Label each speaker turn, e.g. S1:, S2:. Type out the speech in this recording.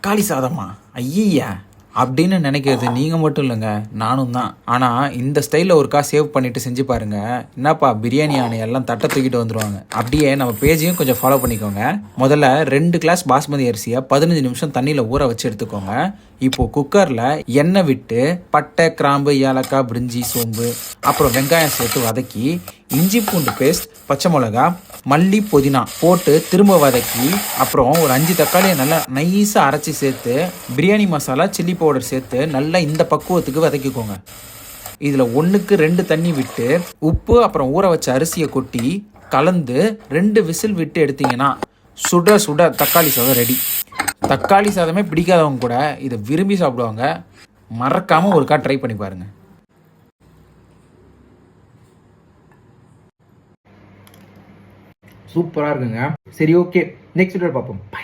S1: தக்காளி சாதமா? ஐயா அப்படின்னு நினைக்கிறது நீங்கள் மட்டும் இல்லைங்க, நானும் தான். ஆனால் இந்த ஸ்டைலில் ஒருக்கா சேவ் பண்ணிவிட்டு செஞ்சு பாருங்கள். என்னப்பா பிரியாணி ஆணை எல்லாம் தட்டை தூக்கிட்டு வந்துடுவாங்க. அப்படியே நம்ம பேஜையும் கொஞ்சம் ஃபாலோ பண்ணிக்கோங்க. முதல்ல 2 கிளாஸ் பாஸ்மதி அரிசியை 15 நிமிஷம் தண்ணியில் ஊற வச்சு எடுத்துக்கோங்க. இப்போது குக்கரில் எண்ணெய் விட்டு பட்டை, கிராம்பு, ஏலக்காய், பிரிஞ்சி, சோம்பு, அப்புறம் வெங்காயம் சேர்த்து வதக்கி இஞ்சி பூண்டு பேஸ்ட், பச்சை மிளகா, மல்லி, புதினா போட்டு திரும்ப வதக்கி அப்புறம் ஒரு 5 தக்காளியை நல்லா நைஸாக அரைச்சி சேர்த்து பிரியாணி மசாலா, சில்லி பவுடர் சேர்த்து நல்லா இந்த பக்குவத்துக்கு வதக்கிக்கோங்க. இதில் 1க்கு 2 தண்ணி விட்டு உப்பு அப்புறம் ஊற வச்ச அரிசியை கொட்டி கலந்து 2 விசில் விட்டு எடுத்தீங்கன்னா சுட சுட தக்காளி சாதம் ரெடி. தக்காளி சாதமே பிடிக்காதவங்க கூட இதை விரும்பி சாப்பிடுவாங்க. மறக்காமல் ஒருக்கா ட்ரை பண்ணி பாருங்கள்.
S2: சூப்பராக இருக்குங்க. சரி, ஓகே, நெக்ஸ்ட் வீடியோ பார்ப்போம். பை.